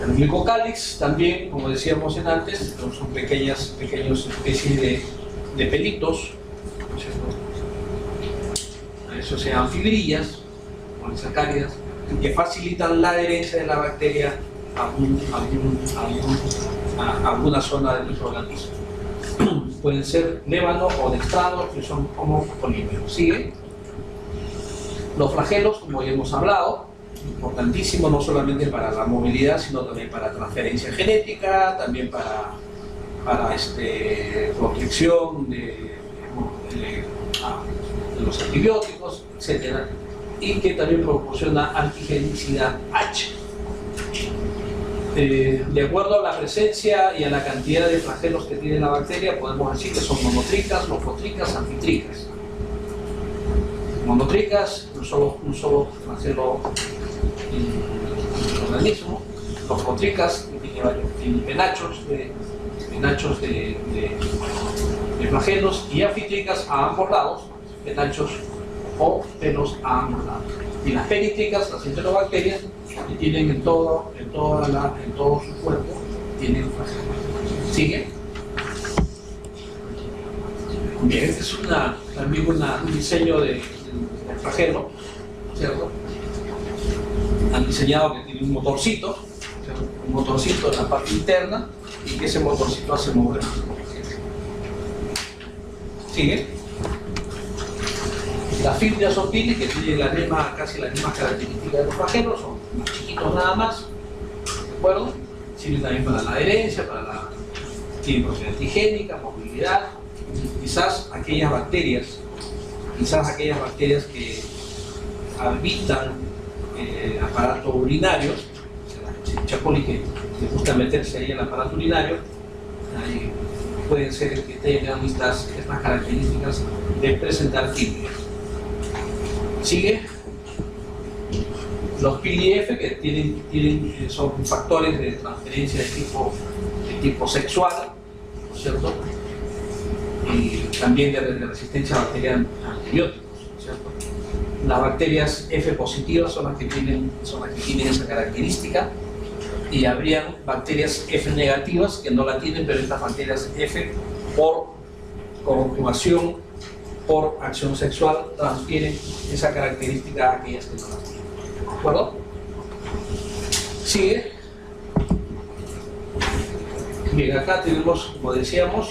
El glicocálix también, como decíamos antes, son pequeñas especies de pelitos, eso se llaman fibrillas polisacáridas, que facilitan la adherencia de la bacteria a alguna zona del microorganismo. Pueden ser lévano o dextrano, que son como polímeros. ¿Sigue? Los flagelos, como ya hemos hablado, importantísimo no solamente para la movilidad, sino también para transferencia genética, también para protección de los antibióticos, etc. Y que también proporciona antigenicidad H. De acuerdo a la presencia y a la cantidad de flagelos que tiene la bacteria, podemos decir que son monotricas, lofotricas, anfitricas. Monotricas, un solo flagelo organismo. Lofotricas, tiene penachos de flagelos, y anfitricas a ambos lados, penachos o pelos a ambos lados. Y las peritricas, las enterobacterias, que tienen en todo su cuerpo, tienen flagelos. ¿Sigue? Bien, este es también un diseño de flagelo, ¿cierto? Han diseñado que tiene un motorcito, ¿cierto? Un motorcito en la parte interna, y que ese motorcito hace mover. ¿Sigue? Las fibras son pili, que tienen casi las mismas características de los flagelos, son más chiquitos nada más, ¿de acuerdo? Sirven también para la adherencia, tienen propiedad antigénica, movilidad. Quizás aquellas bacterias que habitan el aparato urinario, la Escherichia coli que gusta meterse ahí en el aparato urinario, ahí pueden ser que tengan estas características de presentar fibras. Sigue. Los PILIF, que son factores de transferencia de tipo sexual, ¿no es cierto? Y también de resistencia bacteriana a antibióticos, ¿no es cierto? Las bacterias F positivas son las que tienen esa característica, y habrían bacterias F negativas que no la tienen, pero estas bacterias F, por conjugación, por acción sexual, transfieren esa característica a aquellas que no la tienen. ¿De acuerdo? Sigue. Bien, acá tenemos, como decíamos,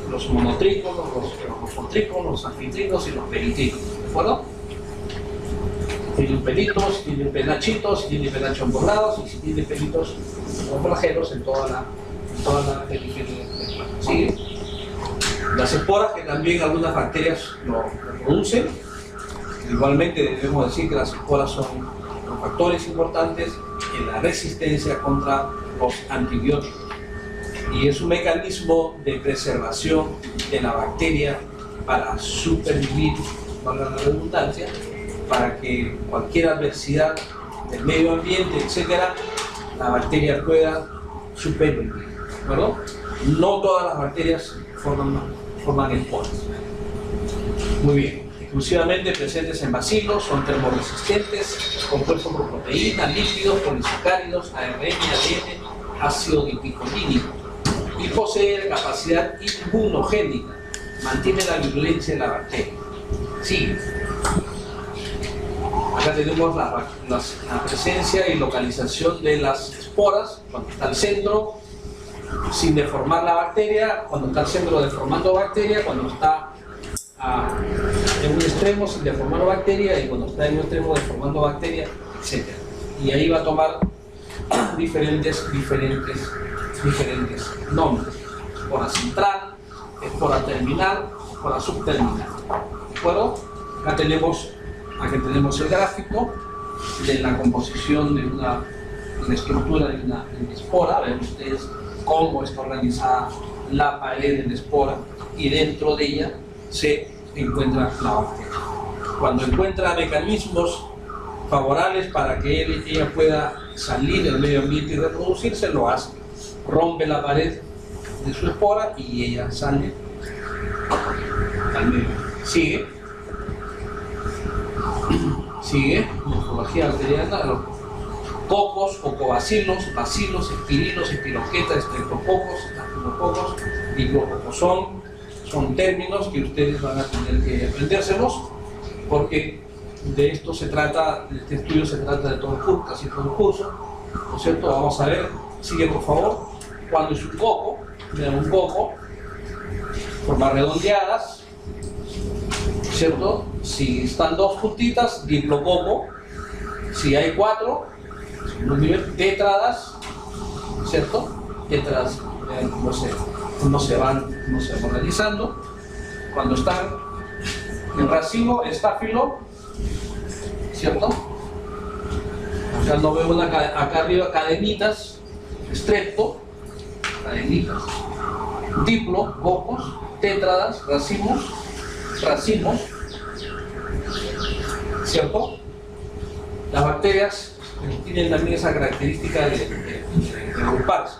los monotricos, los lofotricos, los anfitricos y los peritricos. ¿De acuerdo? Tienen pelitos, tienen penachitos, tienen penachos en ambos lados, y si tienen pelitos o flagelos en toda la periferia del cuerpo. ¿Sigue? Las esporas, que también algunas bacterias lo producen. Igualmente debemos decir que las esporas son los factores importantes en la resistencia contra los antibióticos. y es un mecanismo de preservación de la bacteria para supervivir, valga la redundancia, para que cualquier adversidad del medio ambiente, etcétera, la bacteria pueda supervivir, ¿verdad? No todas las bacterias forman esporas. Muy bien. Exclusivamente presentes en bacilos, son termoresistentes, compuestos por proteínas, lípidos, polisacáridos, ARN, ADN, ácido dipicolínico, y posee capacidad inmunogénica, mantiene la virulencia de la bacteria. Sí. Acá tenemos la presencia y localización de las esporas, cuando está al centro, sin deformar la bacteria, cuando está al centro deformando bacteria, cuando está en un extremo sin deformar bacteria y cuando está en un extremo deformando bacteria, etc. Y ahí va a tomar diferentes nombres. Espora central, espora terminal, espora subterminal. ¿De acuerdo? Acá tenemos el gráfico de la composición de la estructura de una espora. Ven ustedes cómo está organizada la pared de la espora y dentro de ella se encuentra la bacteria. Cuando encuentra mecanismos favorables para que ella pueda salir del medio ambiente y reproducirse, lo hace. Rompe la pared de su espora y ella sale al medio. Sigue, morfología bacteriana, los cocos, cocobacilos, bacilos, espirinos, espiroquetas, estreptococos, estafilococos, diplococos. Son términos que ustedes van a tener que aprendérselos, porque de esto se trata, de este estudio se trata de todo el curso, casi todo el curso, ¿no es cierto? Vamos a ver, sigue por favor, cuando es un coco, vean un coco, formas redondeadas, ¿cierto? Si están dos puntitas, diplococo, si hay cuatro, tétradas, ¿cierto? Tétradas, no se van realizando. Cuando están en racimo, estáfilo, ¿cierto? Acá no veo acá arriba cadenitas, estrepto, cadenitas, diplo, cocos, tétradas, racimos, ¿cierto? Las bacterias tienen también esa característica de agruparse.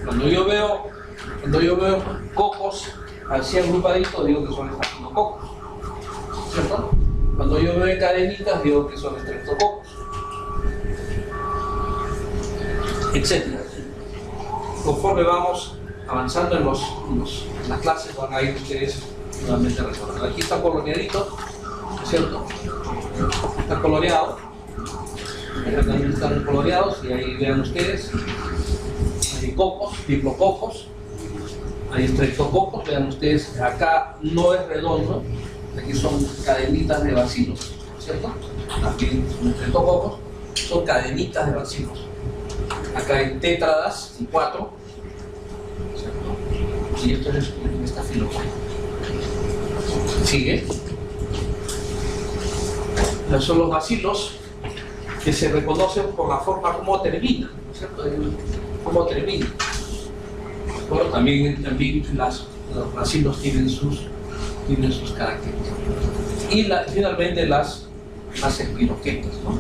Cuando yo veo cocos así agrupaditos, digo que son estafilococos, ¿cierto? Cuando yo veo cadenitas, digo que son estreptococos, etc. Conforme vamos avanzando en las clases, van a ir ustedes nuevamente recordando. Aquí está coloreadito, ¿cierto? Está coloreado. Acá también están coloreados y ahí vean ustedes. Hay cocos, diplococos, hay estreptococos, vean ustedes, acá no es redondo, aquí son cadenitas de bacilos, ¿cierto? Aquí son estreptococos, son cadenitas de bacilos. Acá hay tétradas, y 4, ¿cierto? Y esto es estafilococo. Sigue. Estos son los bacilos que se reconocen por la forma como termina, ¿cierto? Cómo termina. Bueno, también los bacilos tienen sus características. Y finalmente las espiroquetas, ¿no?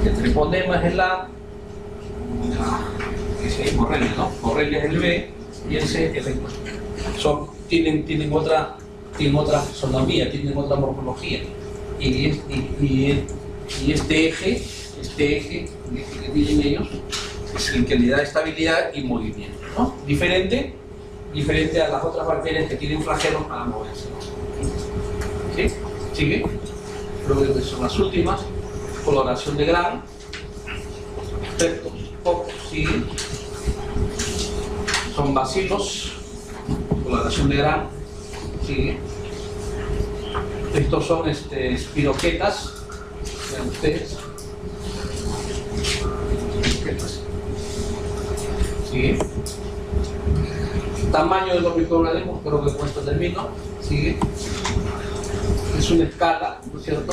El treponema es el A, ese Borrelia, ¿no? Borrelia es el B y ese es el E. Tienen otra fisonomía, tienen otra morfología. Y este eje que tienen ellos es el que le da estabilidad y movimiento, ¿no? Diferente a las otras bacterias que tienen flagelos para moverse. ¿Sí? ¿Sigue? Creo que son las últimas. Coloración de Gram. Perfecto. Sigue. Son bacilos. Coloración de Gram. Sigue. Estos son espiroquetas. Vean ustedes. Sigue. Tamaño de los microorganismos, creo que con esto termino. Sigue. Es una escala, ¿no es cierto?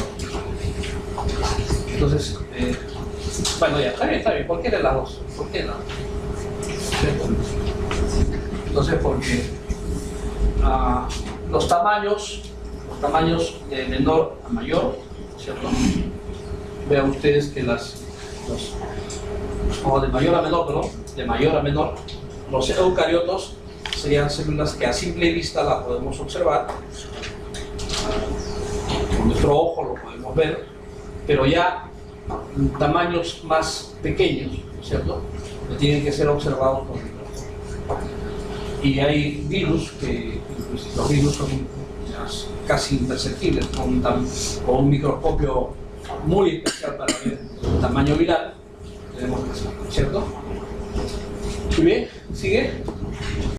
Entonces, bueno, ya, está bien, cualquiera de las dos. ¿Por qué no? ¿cierto? Entonces, porque los tamaños de menor a mayor, ¿cierto? Vean ustedes que o de mayor a menor, perdón, de mayor a menor, los eucariotos serían células que a simple vista la podemos observar, con nuestro ojo lo podemos ver, pero ya tamaños más pequeños, ¿cierto? Que tienen que ser observados con microscopio. Y hay virus que pues, los virus son casi imperceptibles, con un microscopio muy especial para ver el tamaño viral, tenemos que hacerlo, ¿cierto? Muy bien, sigue.